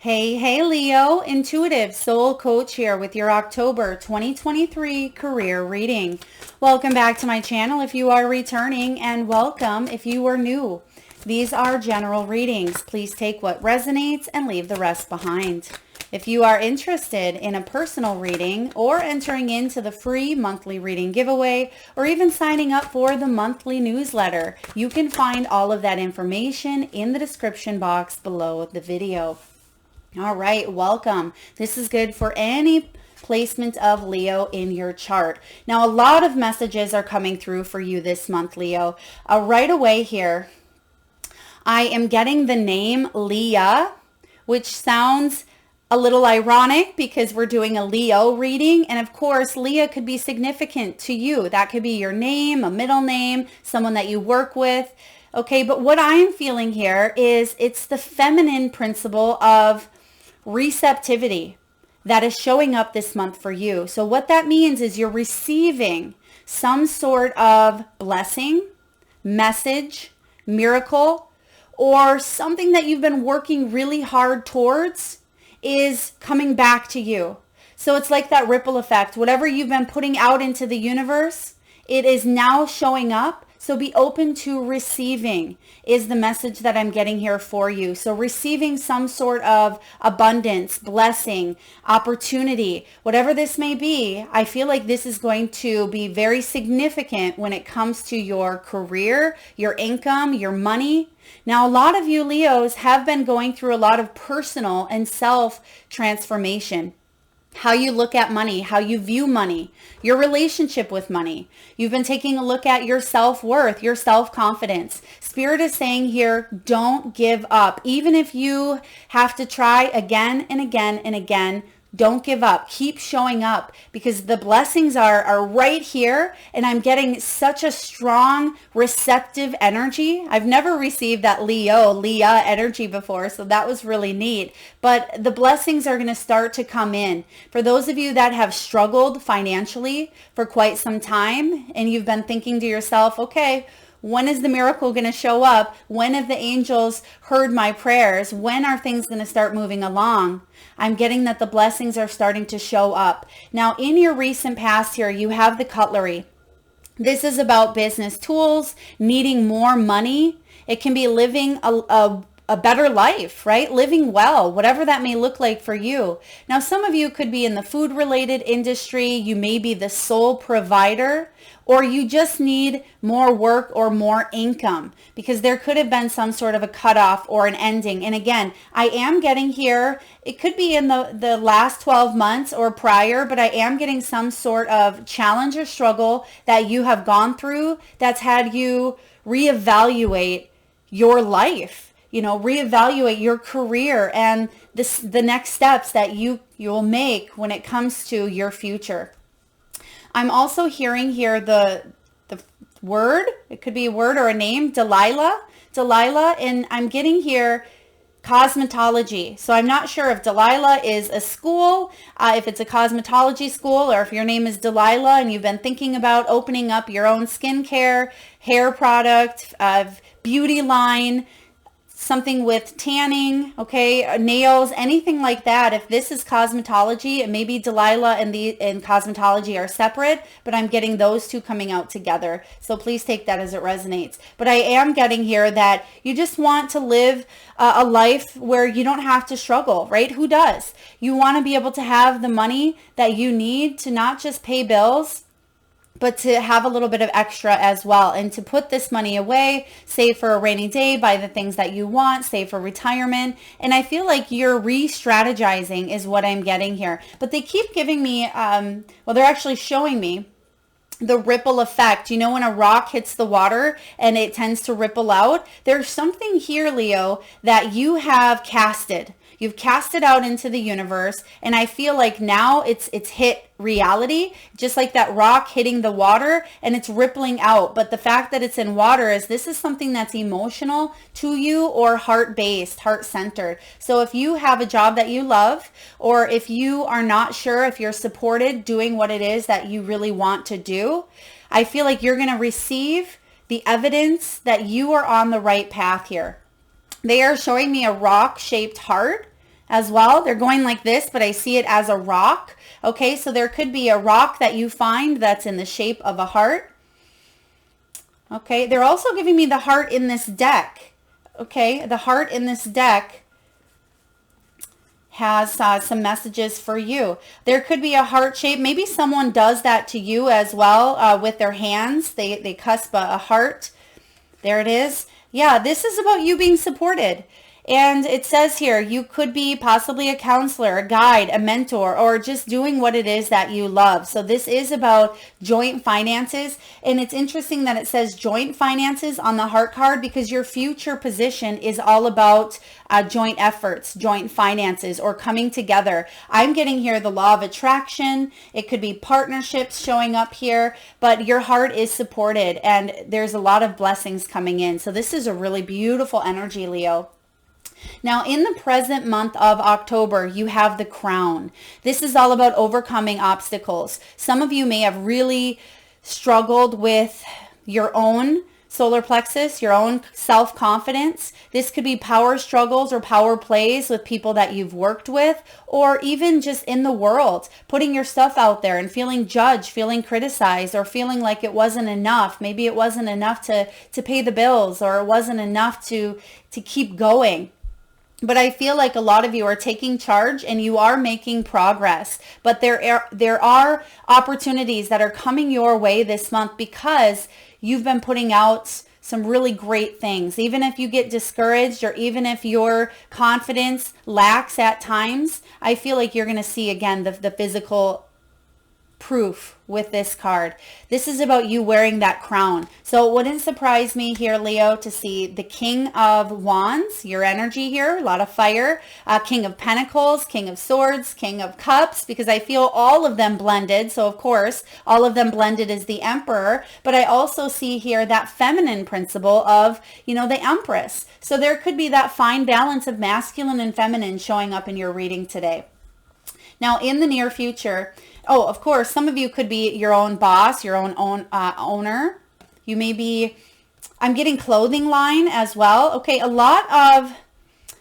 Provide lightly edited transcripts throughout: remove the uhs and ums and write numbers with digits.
Hey, Leo, intuitive soul coach here with your October 2023 career reading. Welcome back to my channel if you are returning, and welcome if you are new. These are general readings. Please take what resonates and leave the rest behind. If you are interested in a personal reading or entering into the free monthly reading giveaway or even signing up for the monthly newsletter, you can find all of that information in the description box below the video. All right, welcome. This is good for any placement of Leo in your chart. Now, a lot of messages are coming through for you this month, Leo. Right away here, I am getting the name Leah, which sounds a little ironic because we're doing a Leo reading. And of course, Leah could be significant to you. That could be your name, a middle name, someone that you work with. Okay, but what I'm feeling here is it's the feminine principle of receptivity that is showing up this month for you. So what that means is you're receiving some sort of blessing, message, miracle, or something that you've been working really hard towards is coming back to you. So it's like that ripple effect. Whatever you've been putting out into the universe, it is now showing up. So be open to receiving is the message that I'm getting here for you. So receiving some sort of abundance, blessing, opportunity, whatever this may be, I feel like this is going to be very significant when it comes to your career, your income, your money. Now, a lot of you Leos have been going through a lot of personal and self transformation. How you look at money, how you view money, your relationship with money. You've been taking a look at your self-worth, your self-confidence. Spirit is saying here, don't give up. Even if you have to try again and again and again, don't give up. Keep showing up because the blessings are right here, and I'm getting such a strong receptive energy. I've never received that Leah energy before, so that was really neat. But the blessings are going to start to come in. For those of you that have struggled financially for quite some time, and you've been thinking to yourself, okay, when is the miracle going to show up? When have the angels heard my prayers? When are things going to start moving along? I'm getting that the blessings are starting to show up. Now, in your recent past here, you have the cutlery. This is about business tools, needing more money. It can be living a better life, right? Living well, whatever that may look like for you. Now, some of you could be in the food related industry. You may be the sole provider, or you just need more work or more income because there could have been some sort of a cutoff or an ending. And again, I am getting here, it could be in the last 12 months or prior, but I am getting some sort of challenge or struggle that you have gone through that's had you reevaluate your life, reevaluate your career and the next steps that you'll make when it comes to your future. I'm also hearing here the word, it could be a word or a name, Delilah, and I'm getting here cosmetology. So I'm not sure if Delilah is a school, if it's a cosmetology school, or if your name is Delilah and you've been thinking about opening up your own skincare, hair product, beauty line, something with tanning, okay, nails, anything like that. If this is cosmetology, and maybe Delilah and cosmetology are separate, but I'm getting those two coming out together. So please take that as it resonates. But I am getting here that you just want to live a life where you don't have to struggle, right? Who does? You want to be able to have the money that you need to not just pay bills, but to have a little bit of extra as well, and to put this money away, save for a rainy day, buy the things that you want, save for retirement. And I feel like you're re-strategizing is what I'm getting here. But they keep giving me, they're actually showing me the ripple effect. When a rock hits the water and it tends to ripple out, there's something here, Leo, that you have casted. You've cast it out into the universe, and I feel like now it's hit reality, just like that rock hitting the water, and it's rippling out. But the fact that it's in water is this is something that's emotional to you or heart-based, heart-centered. So if you have a job that you love, or if you are not sure if you're supported doing what it is that you really want to do, I feel like you're going to receive the evidence that you are on the right path here. They are showing me a rock-shaped heart. as well. They're going like this, but I see it as a rock. Okay, so there could be a rock that you find that's in the shape of a heart. Okay, they're also giving me the heart in this deck. Okay, the heart in this deck has some messages for you. There could be a heart shape. Maybe someone does that to you as well with their hands. They cusp a heart. There it is. Yeah, this is about you being supported. And it says here, you could be possibly a counselor, a guide, a mentor, or just doing what it is that you love. So this is about joint finances. And it's interesting that it says joint finances on the heart card because your future position is all about joint efforts, joint finances, or coming together. I'm getting here the law of attraction. It could be partnerships showing up here, but your heart is supported and there's a lot of blessings coming in. So this is a really beautiful energy, Leo. Now, in the present month of October, you have the crown. This is all about overcoming obstacles. Some of you may have really struggled with your own solar plexus, your own self-confidence. This could be power struggles or power plays with people that you've worked with, or even just in the world, putting your stuff out there and feeling judged, feeling criticized, or feeling like it wasn't enough. Maybe it wasn't enough to pay the bills, or it wasn't enough to keep going. But I feel like a lot of you are taking charge and you are making progress. But there are opportunities that are coming your way this month because you've been putting out some really great things. Even if you get discouraged or even if your confidence lacks at times, I feel like you're going to see again the physical proof with this card. This is about you wearing that crown. So it wouldn't surprise me here, Leo, to see the King of Wands, your energy here, a lot of fire, King of Pentacles, King of Swords, King of Cups, because I feel all of them blended. So of course, all of them blended is the Emperor, but I also see here that feminine principle of, the Empress. So there could be that fine balance of masculine and feminine showing up in your reading today. Now, in the near future, oh, of course, some of you could be your own boss, your own owner. You may be, I'm getting clothing line as well. Okay, a lot of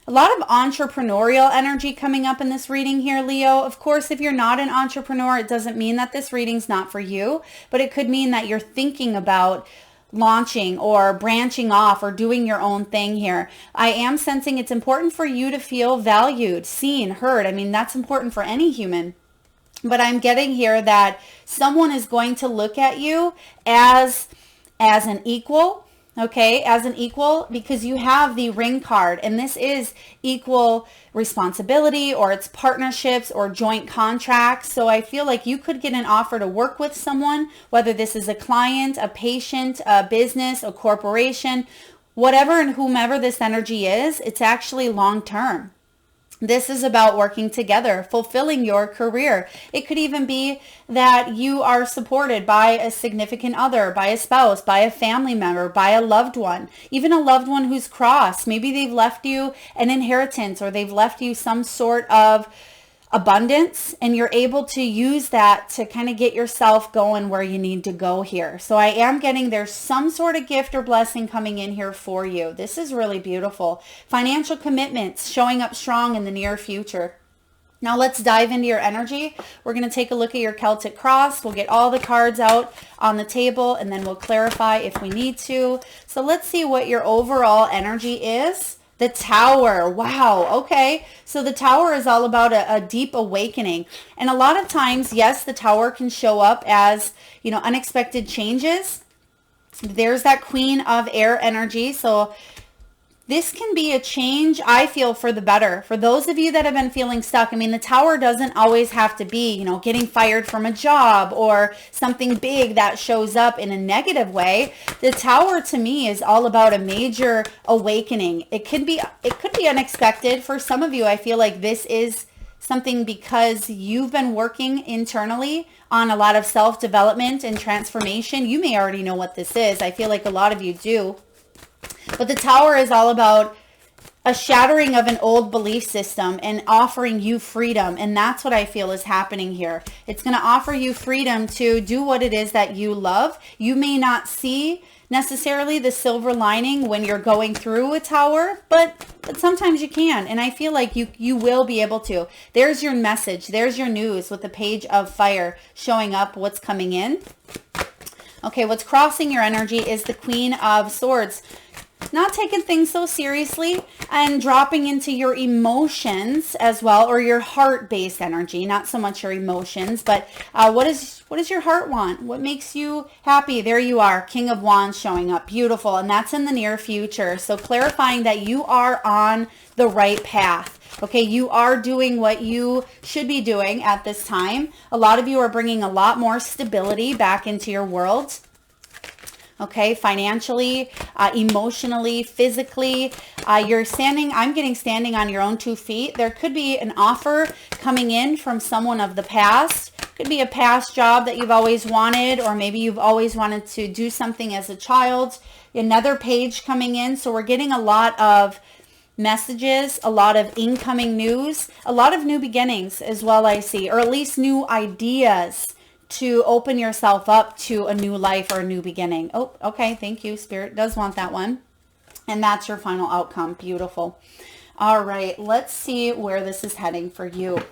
entrepreneurial energy coming up in this reading here, Leo. Of course, if you're not an entrepreneur, it doesn't mean that this reading's not for you, but it could mean that you're thinking about launching or branching off or doing your own thing here. I am sensing it's important for you to feel valued, seen, heard. I mean, that's important for any human. But I'm getting here that someone is going to look at you as an equal, okay, as an equal, because you have the ring card, and this is equal responsibility, or it's partnerships or joint contracts. So I feel like you could get an offer to work with someone, whether this is a client, a patient, a business, a corporation, whatever and whomever this energy is, it's actually long term. This is about working together, fulfilling your career. It could even be that you are supported by a significant other, by a spouse, by a family member, by a loved one, even a loved one who's crossed. Maybe they've left you an inheritance or they've left you some sort of abundance, and you're able to use that to kind of get yourself going where you need to go here. So I am getting there's some sort of gift or blessing coming in here for you. This is really beautiful. Financial commitments showing up strong in the near future. Now let's dive into your energy. We're going to take a look at your Celtic cross. We'll get all the cards out on the table and then we'll clarify if we need to. So let's see what your overall energy is. The Tower. Wow. Okay. So the Tower is all about a deep awakening. And a lot of times, yes, the Tower can show up as, unexpected changes. There's that Queen of Air energy. So this can be a change, I feel, for the better. For those of you that have been feeling stuck, I mean, the Tower doesn't always have to be, getting fired from a job or something big that shows up in a negative way. The Tower to me is all about a major awakening. It could be unexpected. For some of you, I feel like this is something because you've been working internally on a lot of self-development and transformation. You may already know what this is. I feel like a lot of you do. But the Tower is all about a shattering of an old belief system and offering you freedom. And that's what I feel is happening here. It's going to offer you freedom to do what it is that you love. You may not see necessarily the silver lining when you're going through a tower, but sometimes you can. And I feel like you will be able to. There's your message. There's your news with the Page of Fire showing up what's coming in. Okay, what's crossing your energy is the Queen of Swords. Not taking things so seriously and dropping into your emotions as well, or your heart-based energy, not so much your emotions, but what does your heart want? What makes you happy? There you are, King of Wands showing up. Beautiful. And that's in the near future. So clarifying that you are on the right path. Okay, you are doing what you should be doing at this time. A lot of you are bringing a lot more stability back into your world. Okay, financially, emotionally, physically, you're standing, I'm getting standing on your own 2 feet. There could be an offer coming in from someone of the past. Could be a past job that you've always wanted, or maybe you've always wanted to do something as a child. Another page coming in. So we're getting a lot of messages, a lot of incoming news, a lot of new beginnings as well, I see, or at least new ideas to open yourself up to a new life or a new beginning. Oh, okay. Thank you. Spirit does want that one. And that's your final outcome. Beautiful. All right. Let's see where this is heading for you.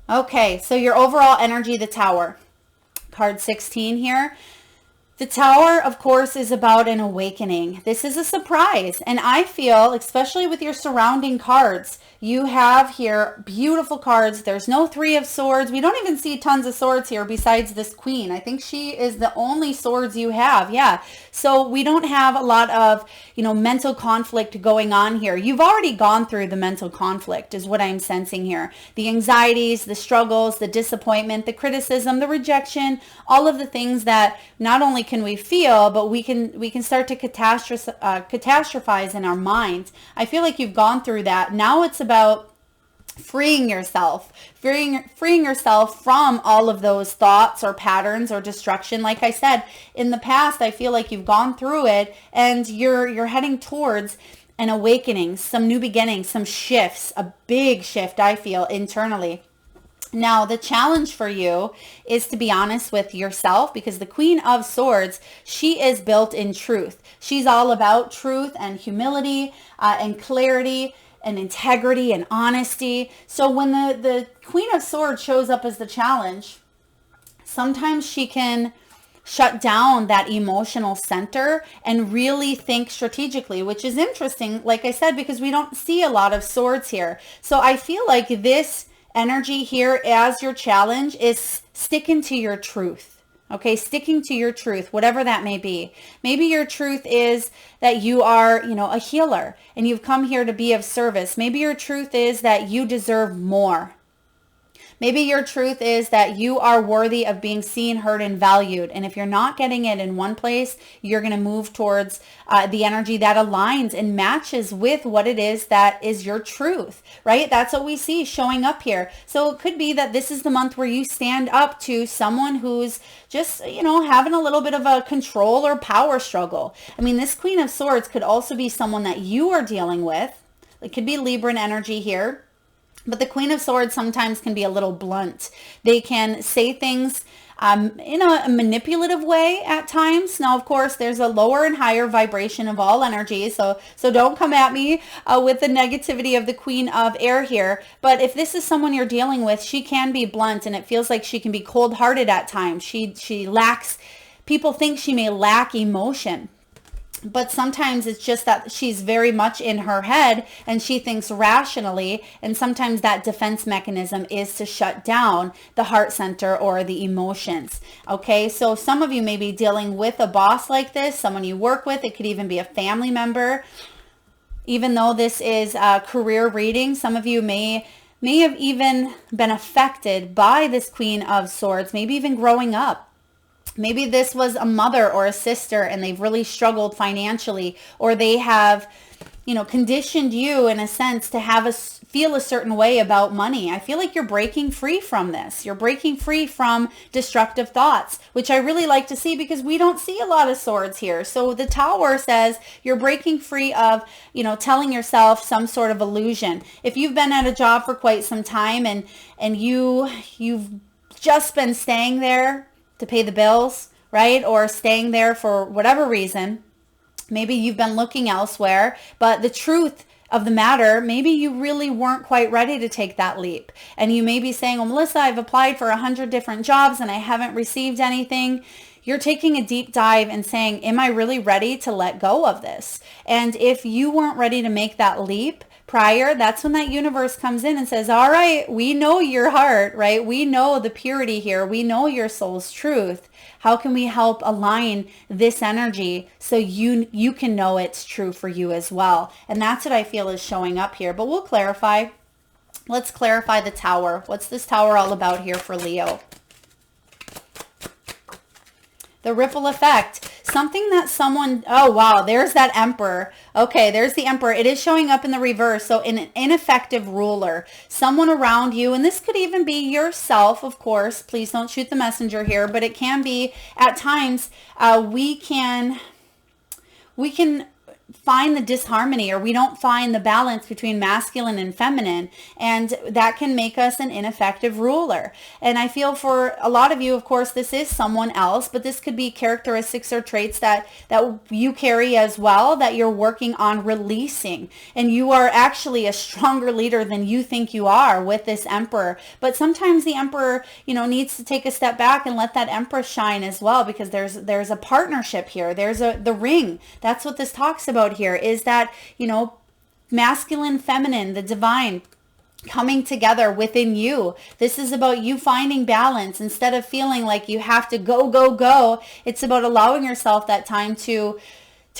Okay. So your overall energy, the Tower. Card 16 here. The Tower, of course, is about an awakening. This is a surprise. And I feel, especially with your surrounding cards, you have here beautiful cards. There's no 3 of Swords. We don't even see tons of swords here besides this Queen. I think she is the only swords you have. Yeah. So we don't have a lot of, mental conflict going on here. You've already gone through the mental conflict is what I'm sensing here. The anxieties, the struggles, the disappointment, the criticism, the rejection, all of the things that not only can we feel, but we can start to catastrophize in our minds. I feel like you've gone through that. Now it's about freeing yourself from all of those thoughts or patterns or destruction. Like I said, in the past, I feel like you've gone through it and you're heading towards an awakening, some new beginnings, some shifts, a big shift, I feel, internally. Now, the challenge for you is to be honest with yourself, because the Queen of Swords, she is built in truth. She's all about truth and humility and clarity and integrity and honesty. So when the Queen of Swords shows up as the challenge, sometimes she can shut down that emotional center and really think strategically, which is interesting, like I said, because we don't see a lot of swords here. So I feel like this energy here as your challenge is sticking to your truth. Okay, sticking to your truth, whatever that may be. Maybe your truth is that you are, a healer and you've come here to be of service. Maybe your truth is that you deserve more. Maybe your truth is that you are worthy of being seen, heard, and valued. And if you're not getting it in one place, you're going to move towards the energy that aligns and matches with what it is that is your truth, right? That's what we see showing up here. So it could be that this is the month where you stand up to someone who's just, having a little bit of a control or power struggle. I mean, this Queen of Swords could also be someone that you are dealing with. It could be Libran energy here. But the Queen of Swords sometimes can be a little blunt. They can say things in a manipulative way at times. Now, of course, there's a lower and higher vibration of all energies. So don't come at me with the negativity of the Queen of Air here. But if this is someone you're dealing with, she can be blunt, and it feels like she can be cold-hearted at times. She lacks, people think she may lack emotion. But sometimes it's just that she's very much in her head and she thinks rationally. And sometimes that defense mechanism is to shut down the heart center or the emotions. Okay, so some of you may be dealing with a boss like this, someone you work with. It could even be a family member. Even though this is a career reading, some of you may have even been affected by this Queen of Swords, maybe even growing up. Maybe this was a mother or a sister and they've really struggled financially, or they have conditioned you in a sense to have feel a certain way about money. I feel like you're breaking free from this. You're breaking free from destructive thoughts, which I really like to see because we don't see a lot of swords here. So the Tower says you're breaking free of, telling yourself some sort of illusion. If you've been at a job for quite some time and you've just been staying there to pay the bills, right? Or staying there for whatever reason, maybe you've been looking elsewhere, but the truth of the matter, maybe you really weren't quite ready to take that leap. And you may be saying, well, Melissa, I've applied for 100 different jobs and I haven't received anything. You're taking a deep dive and saying, am I really ready to let go of this? And if you weren't ready to make that leap prior, that's when that universe comes in and says, all right, we know your heart, right? We know the purity here. We know your soul's truth. How can we help align this energy so you can know it's true for you as well? And that's what I feel is showing up here. But we'll clarify. Let's clarify the Tower. What's this Tower all about here for Leo? The ripple effect. Something that someone, oh wow, there's that Emperor. Okay, there's the Emperor. It is showing up in the reverse. So an ineffective ruler, someone around you, and this could even be yourself, of course. Please don't shoot the messenger here, but it can be at times we can find the disharmony, or we don't find the balance between masculine and feminine, and that can make us an ineffective ruler. And I feel for a lot of you, of course, this is someone else, but this could be characteristics or traits that you carry as well, that you're working on releasing. And you are actually a stronger leader than you think you are with this Emperor. But sometimes the Emperor, needs to take a step back and let that Empress shine as well, because there's a partnership here. There's the ring. That's what this talks about here, is that, masculine, feminine, the divine coming together within you. This is about you finding balance instead of feeling like you have to go, go, go. It's about allowing yourself that time to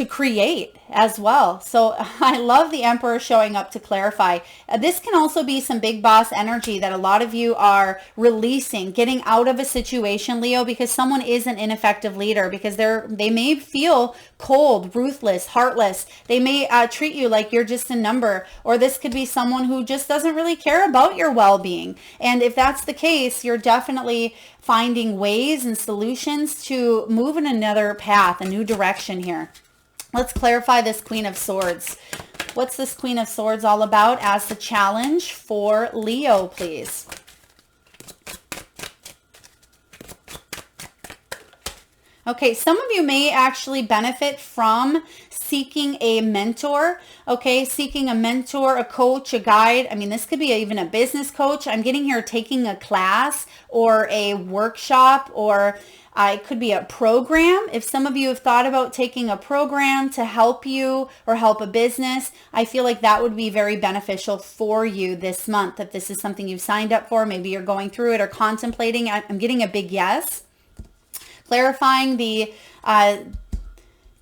create as well. So I love the Emperor showing up to clarify. This can also be some big boss energy that a lot of you are releasing, getting out of a situation, Leo, because someone is an ineffective leader, because they may feel cold, ruthless, heartless. They may treat you like you're just a number, or this could be someone who just doesn't really care about your well-being. And if that's the case, you're definitely finding ways and solutions to move in another path, a new direction here. Let's clarify this Queen of Swords. What's this Queen of Swords all about as the challenge for Leo, please? Okay, some of you may actually benefit from seeking a mentor, okay? Seeking a mentor, a coach, a guide. I mean, this could be even a business coach. I'm getting here taking a class or a workshop, or it could be a program. If some of you have thought about taking a program to help you or help a business, I feel like that would be very beneficial for you this month. If this is something you've signed up for, maybe you're going through it or contemplating. I'm getting a big yes. Clarifying the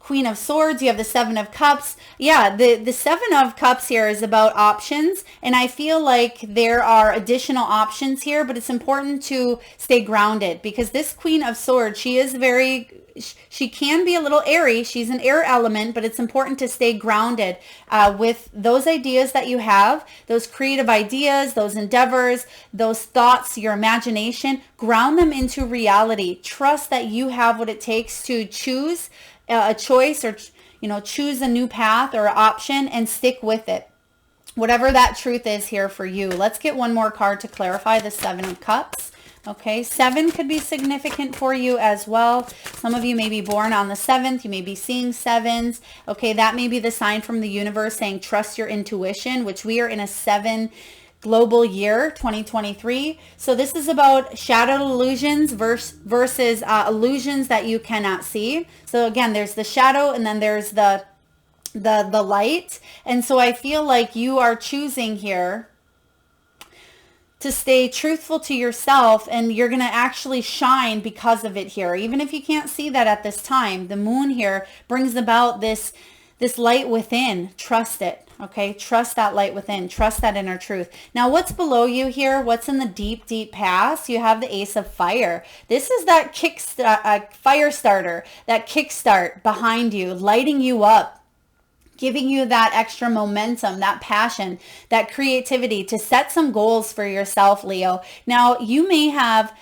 Queen of Swords, you have the Seven of Cups. Yeah, the Seven of Cups here is about options, and I feel like there are additional options here, but it's important to stay grounded, because this Queen of Swords, she can be a little airy. She's an air element, but it's important to stay grounded with those ideas that you have, those creative ideas, those endeavors, those thoughts, your imagination. Ground them into reality. Trust that you have what it takes to choose a choice, or choose a new path or option, and stick with it, whatever that truth is here for you. Let's get one more card to clarify the Seven of Cups. Okay, 7 could be significant for you as well. Some of you may be born on the 7th. You may be seeing sevens. Okay, that may be the sign from the universe saying trust your intuition, which we are in a 7 global year, 2023. So this is about shadowed illusions versus illusions that you cannot see. So again, there's the shadow, and then there's the light. And so I feel like you are choosing here to stay truthful to yourself, and you're going to actually shine because of it here. Even if you can't see that at this time, the moon here brings about this light within. Trust it. Okay, trust that light within. Trust that inner truth. Now, what's below you here? What's in the deep, deep past? You have the Ace of Fire. This is that fire starter, that kickstart behind you, lighting you up, giving you that extra momentum, that passion, that creativity to set some goals for yourself, Leo. Now, you may have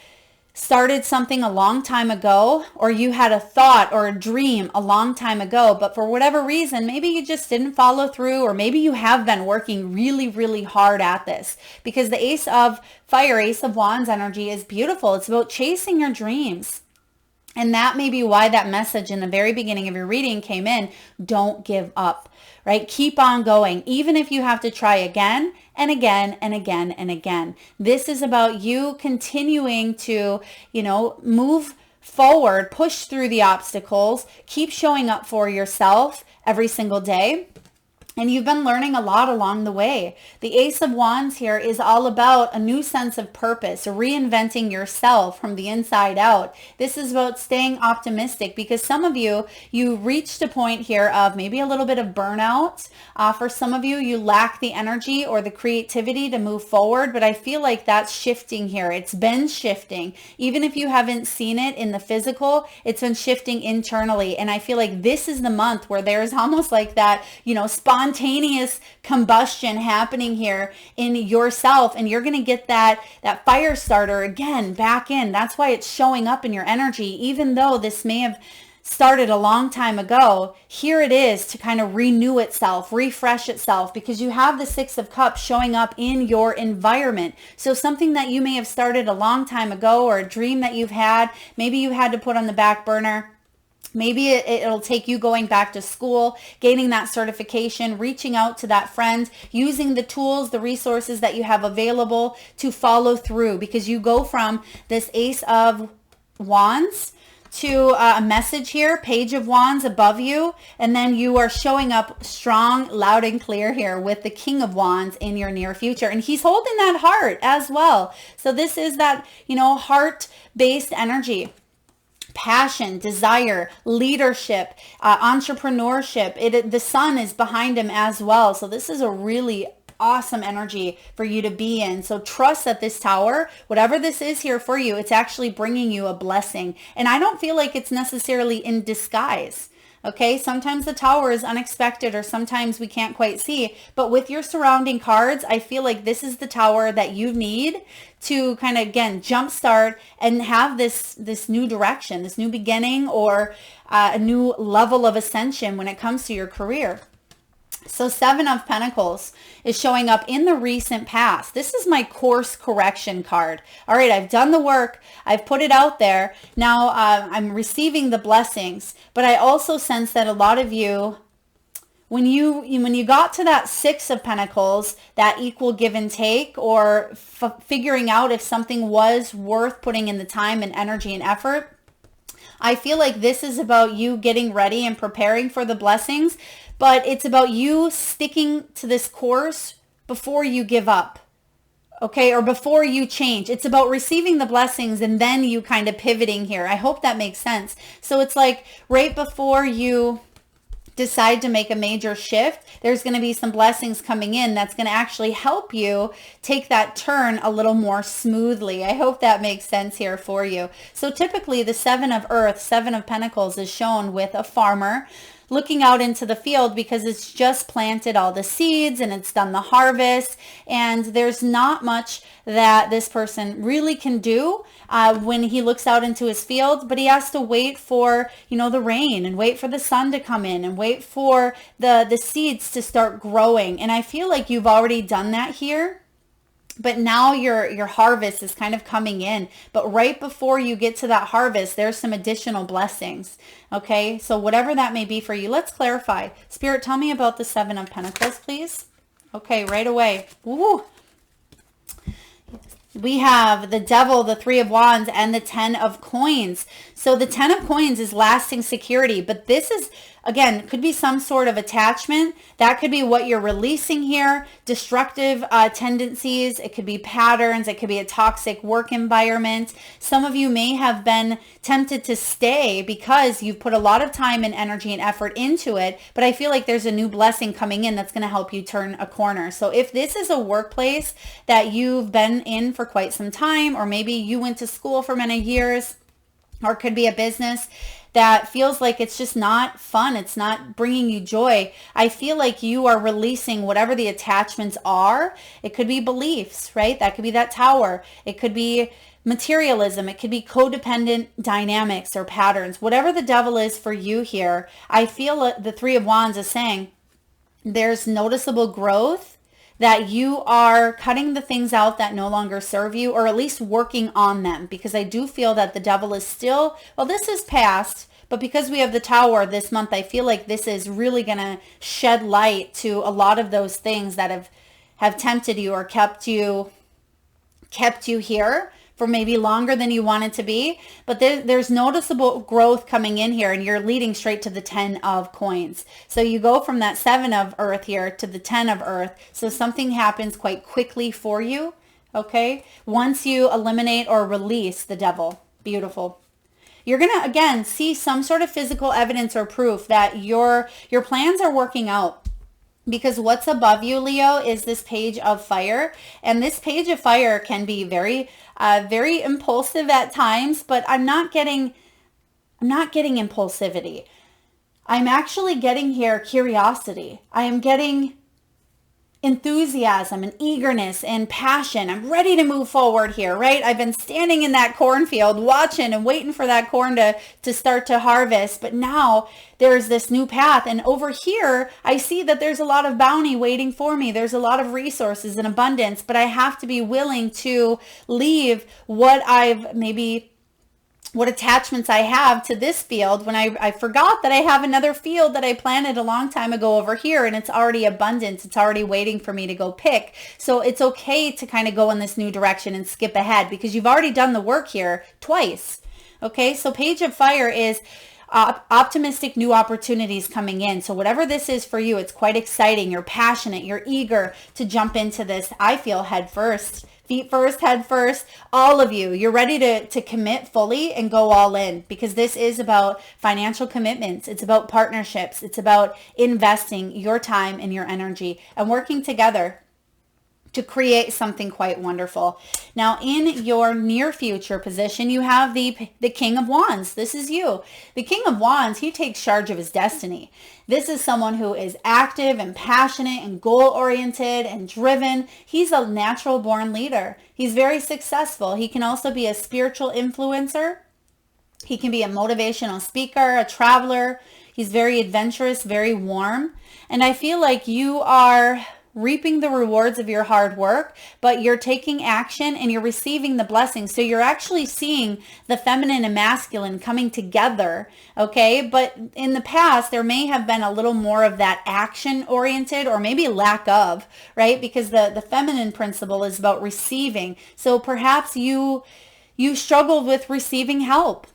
started something a long time ago, or you had a thought or a dream a long time ago, but for whatever reason, maybe you just didn't follow through, or maybe you have been working really, really hard at this, because the Ace of Fire, Ace of Wands energy is beautiful. It's about chasing your dreams. And that may be why that message in the very beginning of your reading came in. Don't give up, right? Keep on going, even if you have to try again and again and again and again. This is about you continuing to, move forward, push through the obstacles, keep showing up for yourself every single day. And you've been learning a lot along the way. The Ace of Wands here is all about a new sense of purpose, reinventing yourself from the inside out. This is about staying optimistic, because some of you reached a point here of maybe a little bit of burnout. For some of you, you lack the energy or the creativity to move forward, but I feel like that's shifting here. It's been shifting. Even if you haven't seen it in the physical, it's been shifting internally. And I feel like this is the month where there's almost like that, spontaneous combustion happening here in yourself, and you're going to get that fire starter again back in. That's why it's showing up in your energy. Even though this may have started a long time ago, here it is to kind of renew itself, refresh itself, because you have the Six of Cups showing up in your environment. So something that you may have started a long time ago, or a dream that you've had, maybe you had to put on the back burner. Maybe it'll take you going back to school, gaining that certification, reaching out to that friend, using the tools, the resources that you have available to follow through, because you go from this Ace of Wands to a message here, Page of Wands above you, and then you are showing up strong, loud and clear here with the King of Wands in your near future. And he's holding that heart as well. So this is that, heart-based energy. Passion, desire, leadership, entrepreneurship. The sun is behind him as well. So this is a really awesome energy for you to be in. So trust that this tower, whatever this is here for you, it's actually bringing you a blessing. And I don't feel like it's necessarily in disguise. Okay, sometimes the tower is unexpected, or sometimes we can't quite see, but with your surrounding cards, I feel like this is the tower that you need to kind of, again, jumpstart and have this new direction, this new beginning, or a new level of ascension when it comes to your career. So Seven of Pentacles is showing up in the recent past. This is my course correction card. All right, I've done the work. I've put it out there. Now I'm receiving the blessings, but I also sense that a lot of you, when you got to that Six of Pentacles, that equal give and take, or figuring out if something was worth putting in the time and energy and effort, I feel like this is about you getting ready and preparing for the blessings, but it's about you sticking to this course before you give up, okay, or before you change. It's about receiving the blessings and then you kind of pivoting here. I hope that makes sense. So it's like right before you decide to make a major shift, there's going to be some blessings coming in that's going to actually help you take that turn a little more smoothly. I hope that makes sense here for you. So typically the Seven of Earth, Seven of Pentacles is shown with a farmer looking out into the field, because it's just planted all the seeds and it's done the harvest, and there's not much that this person really can do when he looks out into his field, but he has to wait for, the rain, and wait for the sun to come in, and wait for the seeds to start growing. And I feel like you've already done that here, but now your harvest is kind of coming in. But right before you get to that harvest, there's some additional blessings. Okay, so whatever that may be for you, let's clarify. Spirit, tell me about the Seven of Pentacles, please. Okay, right away. Woo! We have the Devil, the Three of Wands, and the Ten of Coins. So the Ten of Coins is lasting security, but this is, again, could be some sort of attachment. That could be what you're releasing here. Destructive tendencies. It could be patterns. It could be a toxic work environment. Some of you may have been tempted to stay because you've put a lot of time and energy and effort into it, but I feel like there's a new blessing coming in that's going to help you turn a corner. So if this is a workplace that you've been in for quite some time, or maybe you went to school for many years, or it could be a business, that feels like it's just not fun. It's not bringing you joy. I feel like you are releasing whatever the attachments are. It could be beliefs, right? That could be that tower. It could be materialism. It could be codependent dynamics or patterns. Whatever the devil is for you here, I feel the Three of Wands is saying there's noticeable growth, that you are cutting the things out that no longer serve you, or at least working on them, because I do feel that the devil is still, well, this is past, but because we have the Tower this month, I feel like this is really going to shed light to a lot of those things that have tempted you or kept you here for maybe longer than you wanted to be. But there's noticeable growth coming in here, and you're leading straight to the 10 of coins. So you go from that 7 of earth here to the 10 of earth. So something happens quite quickly for you, okay? Once you eliminate or release the devil. Beautiful. You're going to, again, see some sort of physical evidence or proof that your plans are working out. Because what's above you, Leo, is this Page of Fire. And this Page of Fire can be very impulsive at times, but I'm not getting impulsivity. I'm actually getting here curiosity. I am getting enthusiasm and eagerness and passion. I'm ready to move forward here, right? I've been standing in that cornfield watching and waiting for that corn to start to harvest. But now there's this new path. And over here, I see that there's a lot of bounty waiting for me. There's a lot of resources and abundance, but I have to be willing to leave what attachments I have to this field when I forgot that I have another field that I planted a long time ago over here, and it's already abundant. It's already waiting for me to go pick. So it's okay to kind of go in this new direction and skip ahead because you've already done the work here twice. Okay, so Page of Fire is optimistic new opportunities coming in. So whatever this is for you, it's quite exciting. You're passionate. You're eager to jump into this. I feel head first. Feet first, head first, all of you. You're ready to commit fully and go all in, because this is about financial commitments. It's about partnerships. It's about investing your time and your energy and working together to create something quite wonderful. Now, in your near future position, you have the King of Wands. This is you. The King of Wands, he takes charge of his destiny. This is someone who is active and passionate and goal-oriented and driven. He's a natural born leader. He's very successful. He can also be a spiritual influencer. He can be a motivational speaker, a traveler. He's very adventurous, very warm. And I feel like you are reaping the rewards of your hard work, but you're taking action and you're receiving the blessings. So you're actually seeing the feminine and masculine coming together, okay? But in the past, there may have been a little more of that action oriented, or maybe lack of, right? Because the feminine principle is about receiving. So perhaps you struggled with receiving help.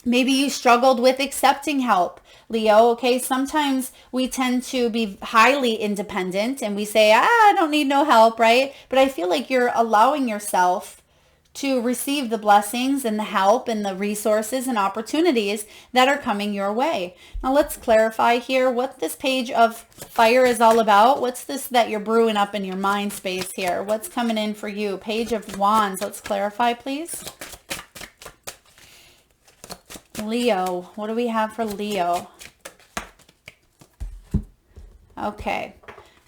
Maybe you struggled with accepting help, Leo, okay? Sometimes we tend to be highly independent and we say, I don't need no help, right? But I feel like you're allowing yourself to receive the blessings and the help and the resources and opportunities that are coming your way. Now let's clarify here what this Page of Fire is all about. What's this that you're brewing up in your mind space here? What's coming in for you? Page of Wands, let's clarify, please. Leo, what do we have for Leo? Okay,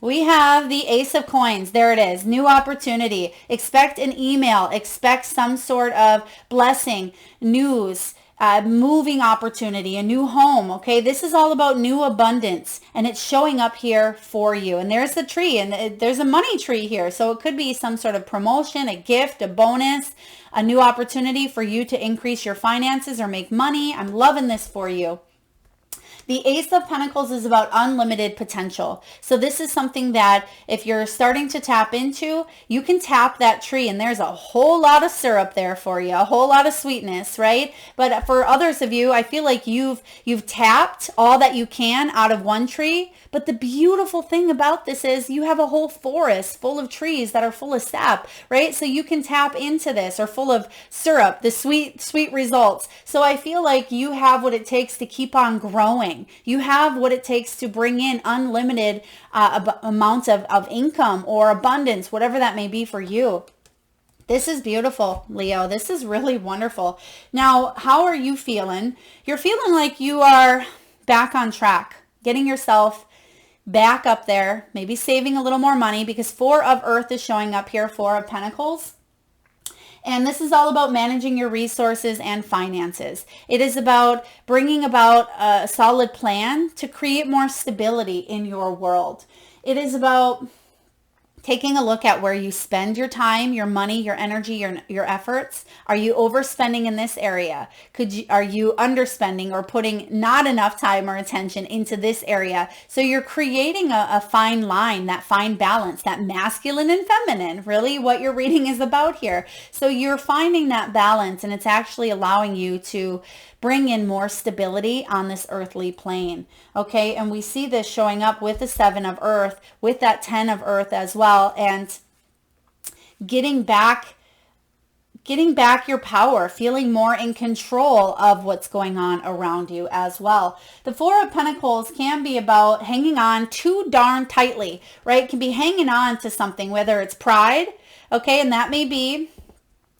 we have the Ace of Coins. There it is. New opportunity. Expect an email. Expect some sort of blessing, news, moving opportunity, a new home. Okay, this is all about new abundance, and it's showing up here for you. And there's the tree, and there's a money tree here. So it could be some sort of promotion, a gift, a bonus, a new opportunity for you to increase your finances or make money. I'm loving this for you. The Ace of Pentacles is about unlimited potential. So this is something that if you're starting to tap into, you can tap that tree and there's a whole lot of syrup there for you, a whole lot of sweetness, right? But for others of you, I feel like you've tapped all that you can out of one tree. But the beautiful thing about this is you have a whole forest full of trees that are full of sap, right? So you can tap into this, or full of syrup, the sweet results. So I feel like you have what it takes to keep on growing. You have what it takes to bring in unlimited amounts of income or abundance, whatever that may be for you. This is beautiful, Leo. This is really wonderful. Now, how are you feeling? You're feeling like you are back on track, getting yourself back up there, maybe saving a little more money because Four of Earth is showing up here, Four of Pentacles. And this is all about managing your resources and finances. It is about bringing about a solid plan to create more stability in your world. It is about taking a look at where you spend your time, your money, your energy, your efforts. Are you overspending in this area? Are you underspending or putting not enough time or attention into this area? So you're creating a fine line, that fine balance, that masculine and feminine, really what your reading is about here. So you're finding that balance, and it's actually allowing you to bring in more stability on this earthly plane. Okay, and we see this showing up with the Seven of Earth, with that 10 of Earth as well, and getting back your power, feeling more in control of what's going on around you as well. The Four of Pentacles can be about hanging on too darn tightly, right? It can be hanging on to something, whether it's pride, okay, and that may be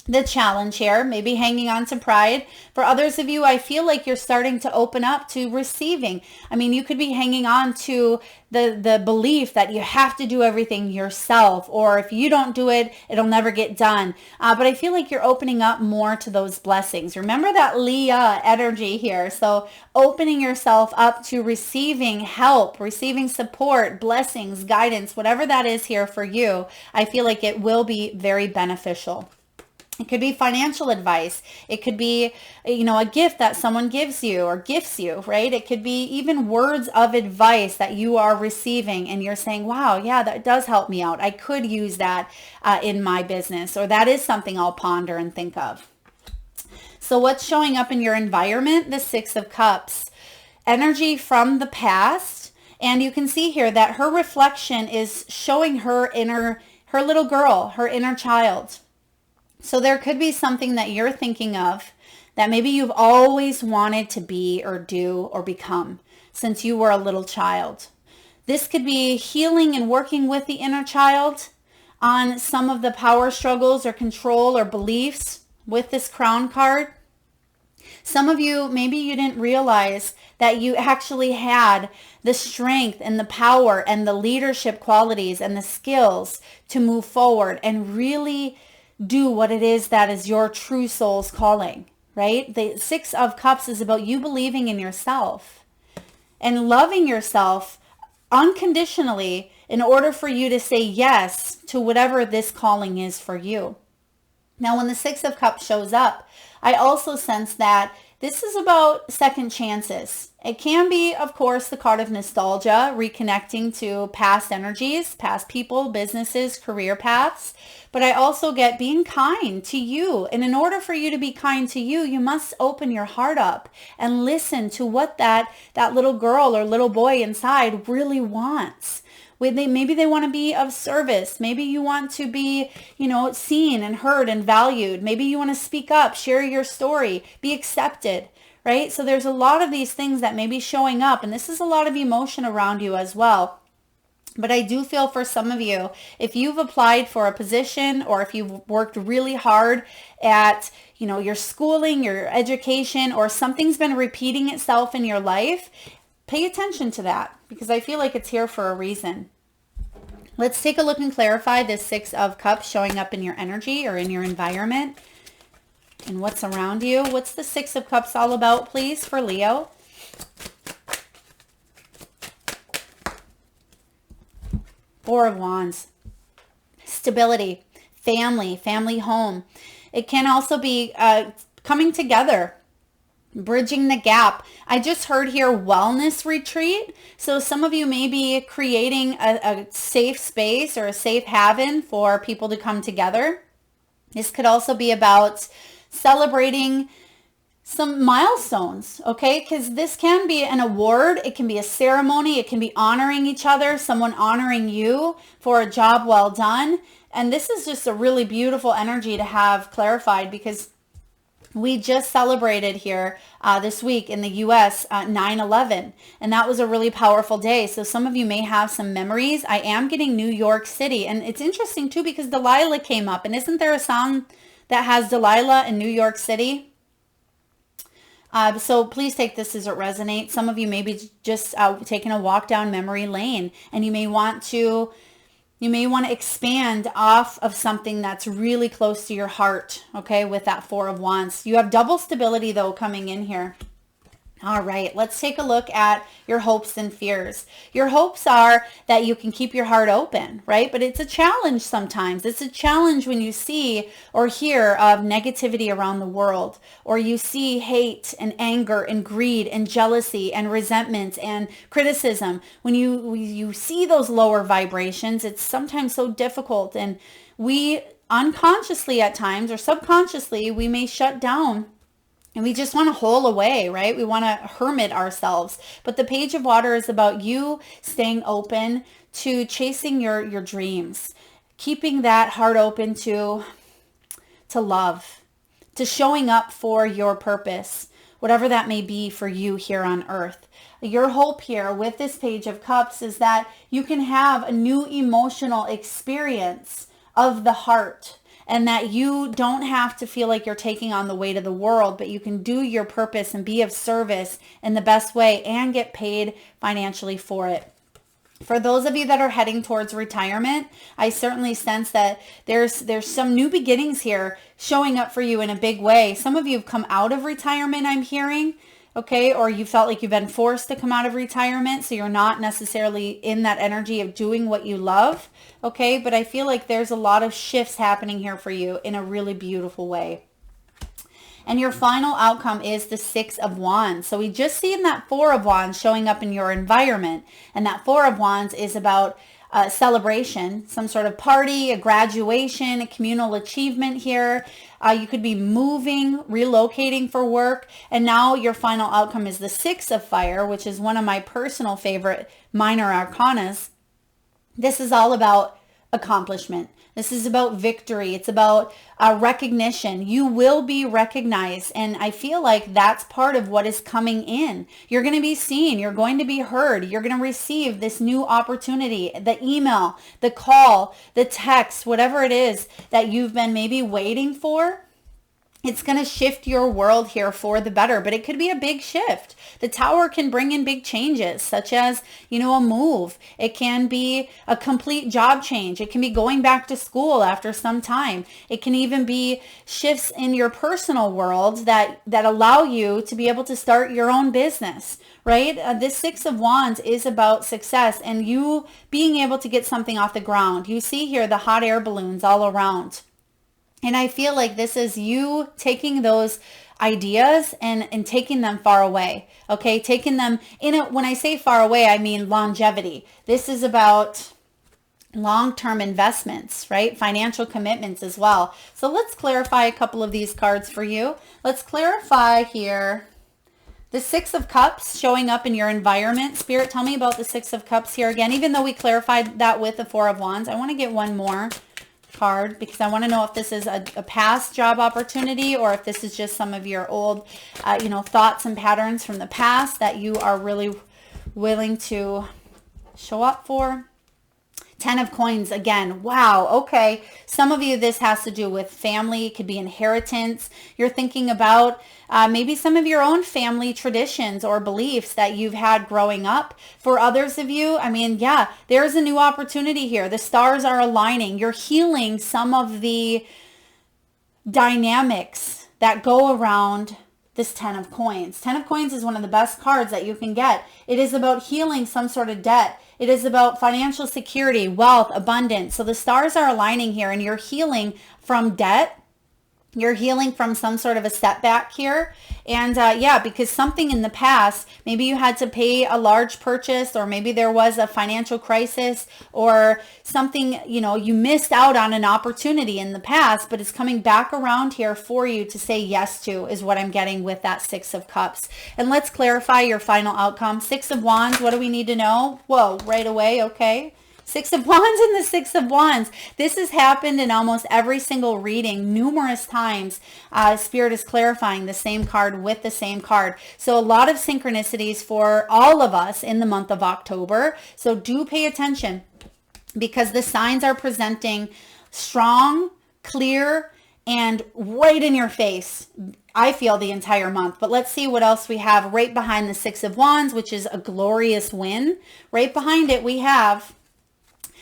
the challenge here, maybe hanging on to pride. For others of you, I feel like you're starting to open up to receiving. I mean, you could be hanging on to the belief that you have to do everything yourself, or if you don't do it, it'll never get done. But I feel like you're opening up more to those blessings. Remember that Leah energy here. So opening yourself up to receiving help, receiving support, blessings, guidance, whatever that is here for you, I feel like it will be very beneficial. It could be financial advice. It could be, a gift that someone gives you or gifts you, right? It could be even words of advice that you are receiving and you're saying, wow, yeah, that does help me out. I could use that in my business, or that is something I'll ponder and think of. So what's showing up in your environment? The Six of Cups, energy from the past. And you can see here that her reflection is showing her little girl, her inner child. So there could be something that you're thinking of that maybe you've always wanted to be or do or become since you were a little child. This could be healing and working with the inner child on some of the power struggles or control or beliefs with this Crown card. Some of you, maybe you didn't realize that you actually had the strength and the power and the leadership qualities and the skills to move forward and really do what it is that is your true soul's calling, right? The Six of Cups is about you believing in yourself and loving yourself unconditionally in order for you to say yes to whatever this calling is for you. Now, when the Six of Cups shows up, I also sense that this is about second chances. It can be, of course, the card of nostalgia, reconnecting to past energies, past people, businesses, career paths. But I also get being kind to you. And in order for you to be kind to you, you must open your heart up and listen to what that little girl or little boy inside really wants. Maybe they want to be of service. Maybe you want to be, seen and heard and valued. Maybe you want to speak up, share your story, be accepted, right? So there's a lot of these things that may be showing up, and this is a lot of emotion around you as well. But I do feel for some of you, if you've applied for a position or if you've worked really hard at, your schooling, your education, or something's been repeating itself in your life, pay attention to that because I feel like it's here for a reason. Let's take a look and clarify this Six of Cups showing up in your energy or in your environment and what's around you. What's the Six of Cups all about, please, for Leo? Four of Wands, stability, family home. It can also be coming together, bridging the gap. I just heard here wellness retreat. So some of you may be creating a safe space or a safe haven for people to come together. This could also be about celebrating some milestones, okay? Because this can be an award. It can be a ceremony. It can be honoring each other, someone honoring you for a job well done. And this is just a really beautiful energy to have clarified because We just celebrated here this week in the US 9/11, and that was a really powerful day. So some of you may have some memories. I am getting New York City, and it's interesting too because Delilah came up, and isn't there a song that has Delilah in New York City? So please take this as it resonates. Some of you may be just taking a walk down memory lane, and you may want to expand off of something that's really close to your heart, okay, with that Four of Wands. You have double stability, though, coming in here. All right, let's take a look at your hopes and fears. Your hopes are that you can keep your heart open, right? But it's a challenge sometimes. It's a challenge when you see or hear of negativity around the world, or you see hate and anger and greed and jealousy and resentment and criticism. When you see those lower vibrations, it's sometimes so difficult, and we unconsciously at times or subconsciously, we may shut down. And we just want to hole away, right? We want to hermit ourselves. But the Page of Water is about you staying open to chasing your dreams, keeping that heart open to love, to showing up for your purpose, whatever that may be for you here on earth. Your hope here with this Page of Cups is that you can have a new emotional experience of the heart, and that you don't have to feel like you're taking on the weight of the world, but you can do your purpose and be of service in the best way and get paid financially for it. For those of you that are heading towards retirement, I certainly sense that there's some new beginnings here showing up for you in a big way. Some of you have come out of retirement, I'm hearing. Okay, or you felt like you've been forced to come out of retirement, so you're not necessarily in that energy of doing what you love. Okay, but I feel like there's a lot of shifts happening here for you in a really beautiful way. And your final outcome is the Six of Wands. So we just seen that Four of Wands showing up in your environment, and that Four of Wands is about celebration, some sort of party, a graduation, a communal achievement here. You could be moving, relocating for work. And now your final outcome is the Six of Fire, which is one of my personal favorite minor arcanas. This is all about accomplishment. This is about victory. It's about recognition. You will be recognized. And I feel like that's part of what is coming in. You're going to be seen. You're going to be heard. You're going to receive this new opportunity, the email, the call, the text, whatever it is that you've been maybe waiting for. It's going to shift your world here for the better, but it could be a big shift. The Tower can bring in big changes, such as, a move. It can be a complete job change. It can be going back to school after some time. It can even be shifts in your personal world that allow you to be able to start your own business, right? This Six of Wands is about success and you being able to get something off the ground. You see here the hot air balloons all around. And I feel like this is you taking those ideas and taking them far away. Okay, taking them when I say far away, I mean longevity. This is about long-term investments, right? Financial commitments as well. So let's clarify a couple of these cards for you. Let's clarify here. The Six of Cups showing up in your environment. Spirit, tell me about the Six of Cups here again. Even though we clarified that with the Four of Wands, I want to get one more card because I want to know if this is a past job opportunity or if this is just some of your old, thoughts and patterns from the past that you are really willing to show up for. Ten of Coins again. Wow. Okay. Some of you, this has to do with family. It could be inheritance. You're thinking about maybe some of your own family traditions or beliefs that you've had growing up. For others of you, there's a new opportunity here. The stars are aligning. You're healing some of the dynamics that go around this Ten of Coins. Ten of Coins is one of the best cards that you can get. It is about healing some sort of debt. It is about financial security, wealth, abundance. So the stars are aligning here and you're healing from debt. You're healing from some sort of a setback here. And because something in the past, maybe you had to pay a large purchase or maybe there was a financial crisis or something, you missed out on an opportunity in the past, but it's coming back around here for you to say yes to is what I'm getting with that Six of Cups. And let's clarify your final outcome. Six of Wands, what do we need to know? Whoa, right away. Okay. Six of Wands and the Six of Wands. This has happened in almost every single reading numerous times. Spirit is clarifying the same card with the same card. So a lot of synchronicities for all of us in the month of October. So do pay attention because the signs are presenting strong, clear, and right in your face. I feel the entire month. But let's see what else we have right behind the Six of Wands, which is a glorious win. Right behind it, we have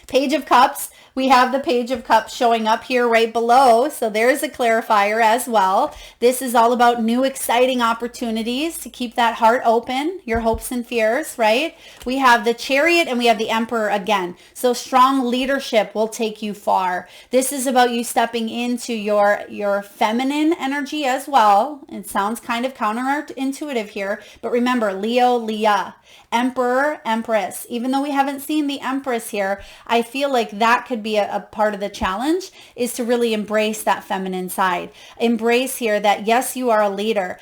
Page of Cups. We have the Page of Cups showing up here right below. So there's a clarifier as well. This is all about new exciting opportunities to keep that heart open, your hopes and fears, right? We have the Chariot and we have the Emperor again. So strong leadership will take you far. This is about you stepping into your feminine energy as well. It sounds kind of counterintuitive here, but remember, Leo, Leah. Emperor, Empress. Even though we haven't seen the Empress here, I feel like that could be a part of the challenge, is to really embrace that feminine side. Embrace here that, yes, you are a leader.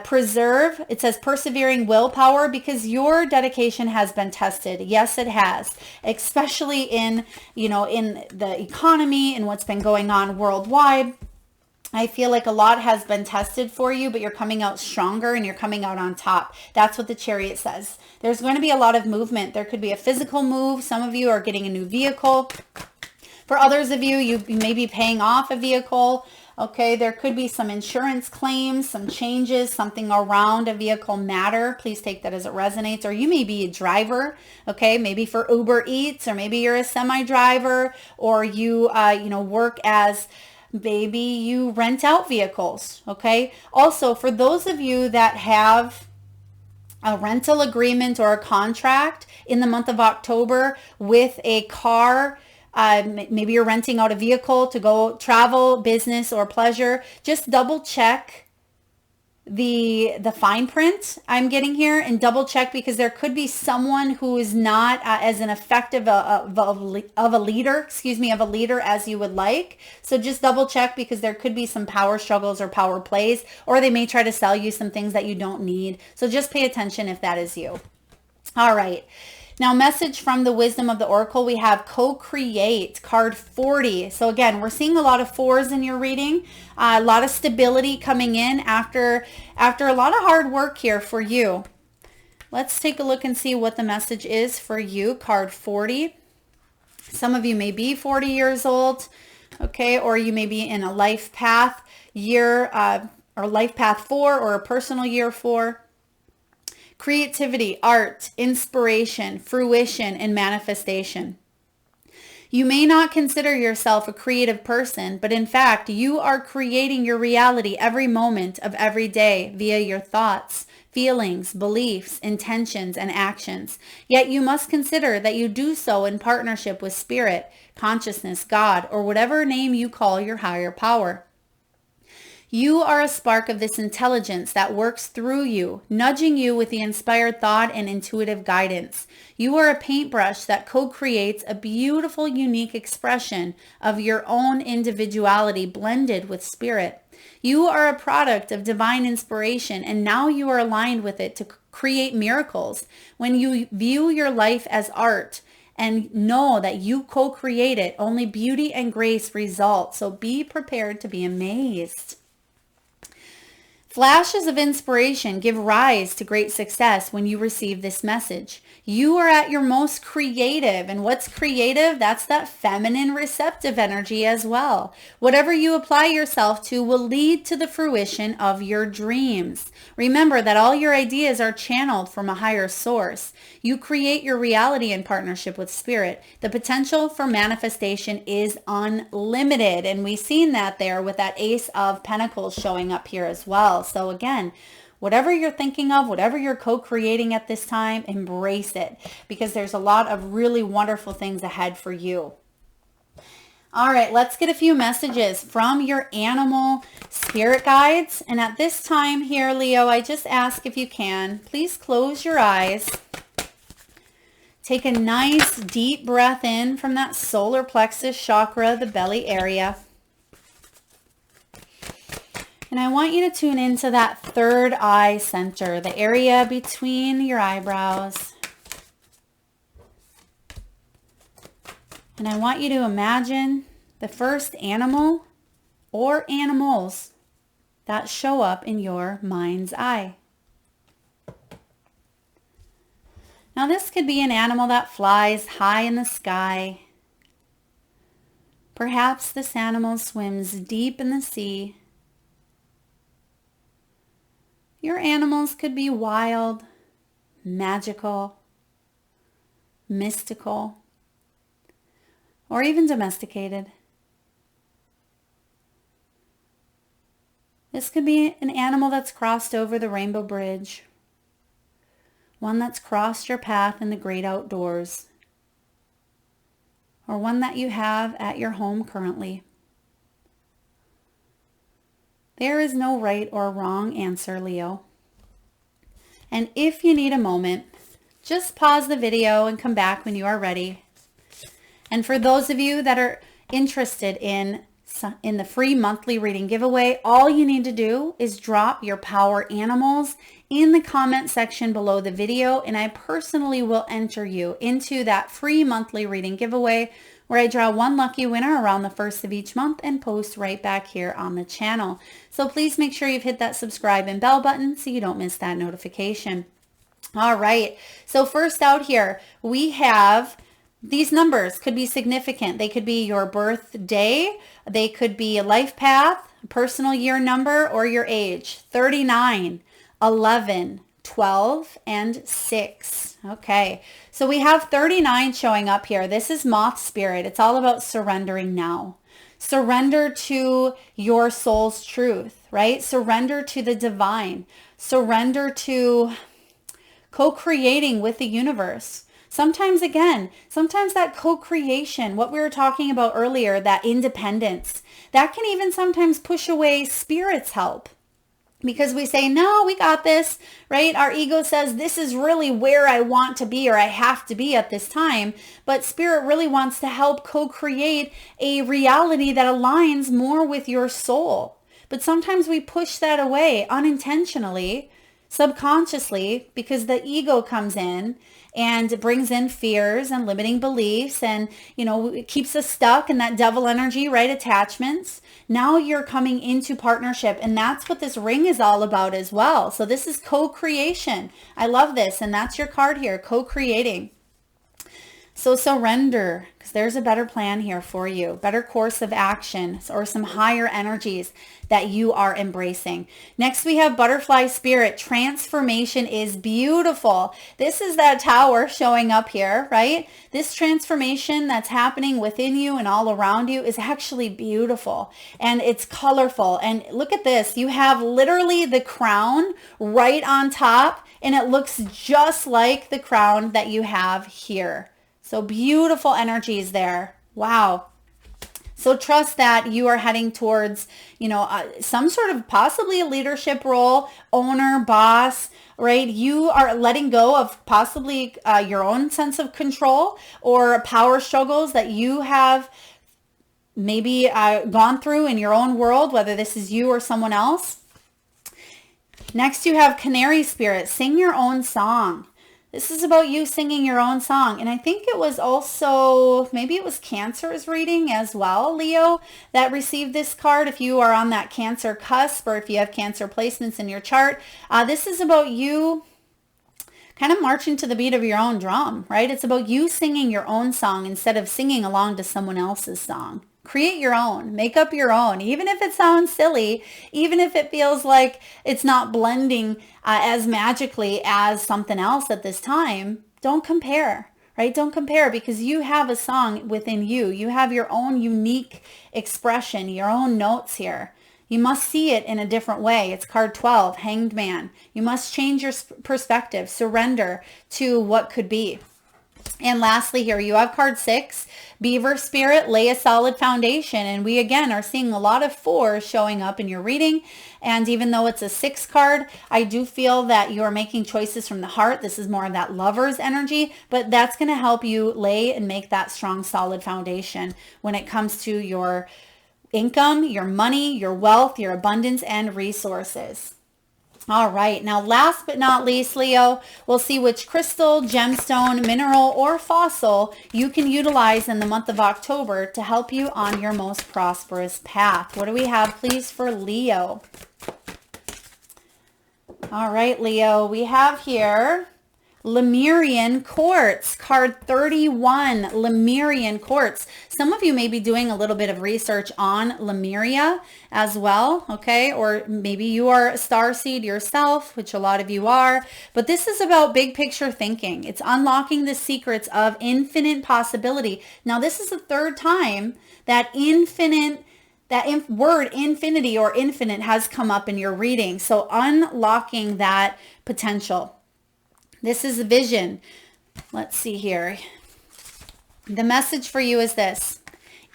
Preserve, it says persevering willpower, because your dedication has been tested. Yes, it has, especially in the economy and what's been going on worldwide. I feel like a lot has been tested for you, but you're coming out stronger and you're coming out on top. That's what the Chariot says. There's going to be a lot of movement. There could be a physical move. Some of you are getting a new vehicle. For others of you, you may be paying off a vehicle. Okay, there could be some insurance claims, some changes, something around a vehicle matter. Please take that as it resonates. Or you may be a driver, okay, maybe for Uber Eats, or maybe you're a semi-driver, or you, work as... Maybe you rent out vehicles, okay? Also, for those of you that have a rental agreement or a contract in the month of October with a car, maybe you're renting out a vehicle to go travel, business, or pleasure, just double check the fine print I'm getting here, and double check, because there could be someone who is not as an effective of a leader as you would like. So just double check, because there could be some power struggles or power plays, or they may try to sell you some things that you don't need. So just pay attention if that is you. All right. Now, message from the Wisdom of the Oracle, we have co-create, card 40. So again, we're seeing a lot of fours in your reading, a lot of stability coming in after a lot of hard work here for you. Let's take a look and see what the message is for you, card 40. Some of you may be 40 years old, okay, or you may be in a life path year, or life path 4, or a personal year 4. Creativity, art, inspiration, fruition, and manifestation. You may not consider yourself a creative person, but in fact, you are creating your reality every moment of every day via your thoughts, feelings, beliefs, intentions, and actions. Yet you must consider that you do so in partnership with Spirit, consciousness, God, or whatever name you call your higher power. You are a spark of this intelligence that works through you, nudging you with the inspired thought and intuitive guidance. You are a paintbrush that co-creates a beautiful, unique expression of your own individuality blended with spirit. You are a product of divine inspiration, and now you are aligned with it to create miracles. When you view your life as art, and know that you co-create it, only beauty and grace result. So be prepared to be amazed. Flashes of inspiration give rise to great success when you receive this message. You are at your most creative. And what's creative? That's that feminine receptive energy as well. Whatever you apply yourself to will lead to the fruition of your dreams. Remember that all your ideas are channeled from a higher source. You create your reality in partnership with Spirit. The potential for manifestation is unlimited. And we've seen that there with that Ace of Pentacles showing up here as well. So again, whatever you're thinking of, whatever you're co-creating at this time, embrace it, because there's a lot of really wonderful things ahead for you. All right, let's get a few messages from your animal spirit guides. And at this time here, Leo, I just ask, if you can, please close your eyes. Take a nice deep breath in from that solar plexus chakra, the belly area. And I want you to tune into that third eye center, the area between your eyebrows. And I want you to imagine the first animal or animals that show up in your mind's eye. Now this could be an animal that flies high in the sky. Perhaps this animal swims deep in the sea. Your animals could be wild, magical, mystical, or even domesticated. This could be an animal that's crossed over the rainbow bridge, one that's crossed your path in the great outdoors, or one that you have at your home currently. There is no right or wrong answer, Leo. And if you need a moment, just pause the video and come back when you are ready. And for those of you that are interested in the free monthly reading giveaway, all you need to do is drop your power animals in the comment section below the video, and I personally will enter you into that free monthly reading giveaway where I draw one lucky winner around the first of each month and post right back here on the channel. So please make sure you've hit that subscribe and bell button so you don't miss that notification. All right, so first out here, we have these numbers could be significant. They could be your birthday, they could be a life path, personal year number, or your age. 39, 11, 12, and 6. Okay, so we have 39 showing up here. This is Moth Spirit. It's all about surrendering now. Surrender to your soul's truth, right? Surrender to the divine. Surrender to co-creating with the universe. Sometimes that co-creation, what we were talking about earlier, that independence, that can even sometimes push away spirit's help. Because we say, no, we got this, right? Our ego says, this is really where I want to be or I have to be at this time. But spirit really wants to help co-create a reality that aligns more with your soul. But sometimes we push that away unintentionally, subconsciously, because the ego comes in and brings in fears and limiting beliefs and, it keeps us stuck in that devil energy, right? Attachments. Now you're coming into partnership, and that's what this ring is all about as well. So this is co-creation. I love this, and that's your card here, co-creating. So surrender, because there's a better plan here for you, better course of action, or some higher energies that you are embracing. Next, we have Butterfly Spirit. Transformation is beautiful. This is that tower showing up here, right? This transformation that's happening within you and all around you is actually beautiful, and it's colorful. And look at this. You have literally the crown right on top, and it looks just like the crown that you have here. So beautiful energies there. Wow. So trust that you are heading towards, some sort of possibly a leadership role, owner, boss, right? You are letting go of possibly your own sense of control or power struggles that you have maybe gone through in your own world, whether this is you or someone else. Next, you have Canary Spirit. Sing your own song. This is about you singing your own song. And I think it was also, maybe it was Cancer's reading as well, Leo, that received this card. If you are on that Cancer cusp, or if you have Cancer placements in your chart, this is about you kind of marching to the beat of your own drum, right? It's about you singing your own song instead of singing along to someone else's song. Create your own, make up your own, even if it sounds silly, even if it feels like it's not blending as magically as something else at this time. Don't compare, right? Don't compare, because you have a song within you. You have your own unique expression, your own notes here. You must see it in a different way. It's card 12, Hanged Man. You must change your perspective, surrender to what could be. And lastly here, you have card 6, Beaver Spirit, lay a solid foundation. And we again are seeing a lot of 4s showing up in your reading. And even though it's a 6 card, I do feel that you're making choices from the heart. This is more of that lover's energy, but that's going to help you lay and make that strong, solid foundation when it comes to your income, your money, your wealth, your abundance, and resources. All right, now last but not least, Leo, we'll see which crystal, gemstone, mineral, or fossil you can utilize in the month of October to help you on your most prosperous path. What do we have, please, for Leo? All right, Leo, we have here Lemurian Quartz, card 31, Lemurian Quartz. Some of you may be doing a little bit of research on Lemuria as well, okay? Or maybe you are a starseed yourself, which a lot of you are. But this is about big picture thinking. It's unlocking the secrets of infinite possibility. Now, this is the third time that word infinity or infinite has come up in your reading. So unlocking that potential. This is a vision. Let's see here. The message for you is this.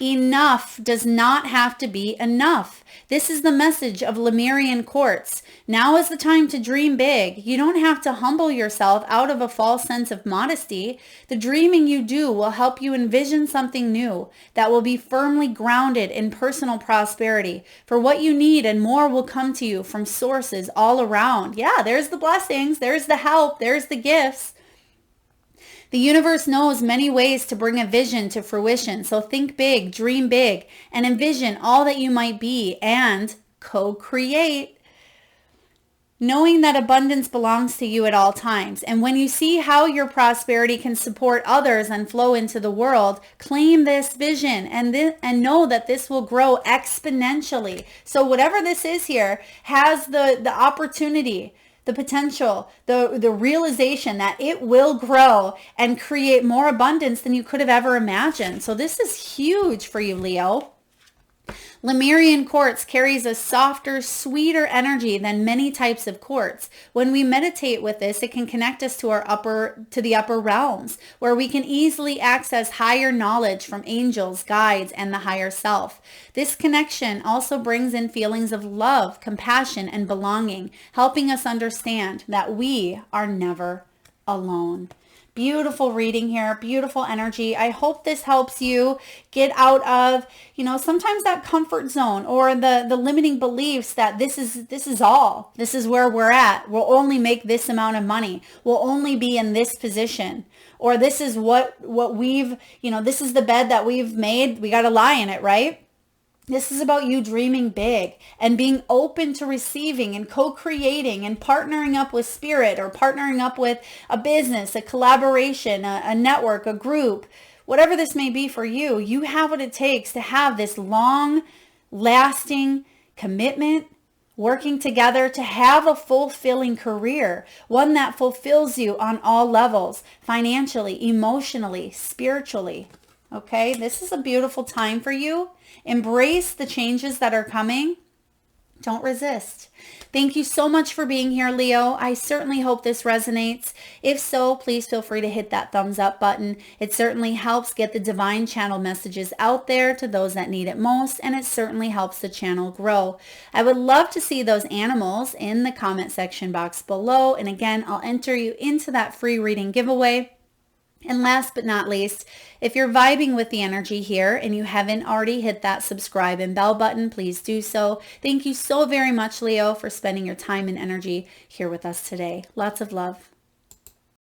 Enough does not have to be enough. This is the message of Lemurian Quartz. Now is the time to dream big. You don't have to humble yourself out of a false sense of modesty. The dreaming you do will help you envision something new that will be firmly grounded in personal prosperity. For what you need and more will come to you from sources all around. Yeah, there's the blessings, there's the help, there's the gifts. The universe knows many ways to bring a vision to fruition. So think big, dream big, and envision all that you might be and co-create. Knowing that abundance belongs to you at all times. And when you see how your prosperity can support others and flow into the world, claim this vision and know that this will grow exponentially. So whatever this is here has the opportunity, the potential, the realization that it will grow and create more abundance than you could have ever imagined. So this is huge for you, Leo. Lemurian quartz carries a softer, sweeter energy than many types of quartz. When we meditate with this, it can connect us to the upper realms, where we can easily access higher knowledge from angels, guides, and the higher self. This connection also brings in feelings of love, compassion, and belonging, helping us understand that we are never alone. Beautiful reading here, beautiful energy. I hope this helps you get out of, sometimes that comfort zone or the limiting beliefs that this is all. This is where we're at. We'll only make this amount of money. We'll only be in this position. Or this is what we've, this is the bed that we've made. We got to lie in it, right? This is about you dreaming big and being open to receiving and co-creating and partnering up with spirit or partnering up with a business, a collaboration, a network, a group, whatever this may be for you. You have what it takes to have this long-lasting commitment, working together to have a fulfilling career, one that fulfills you on all levels, financially, emotionally, spiritually. Okay, this is a beautiful time for you. Embrace the changes that are coming. Don't resist. Thank you so much for being here, Leo. I certainly hope this resonates. If so, please feel free to hit that thumbs up button. It certainly helps get the divine channel messages out there to those that need it most, and it certainly helps the channel grow. I would love to see those animals in the comment section box below. And again, I'll enter you into that free reading giveaway. And last but not least, if you're vibing with the energy here and you haven't already hit that subscribe and bell button, please do so. Thank you so very much, Leo, for spending your time and energy here with us today. Lots of love.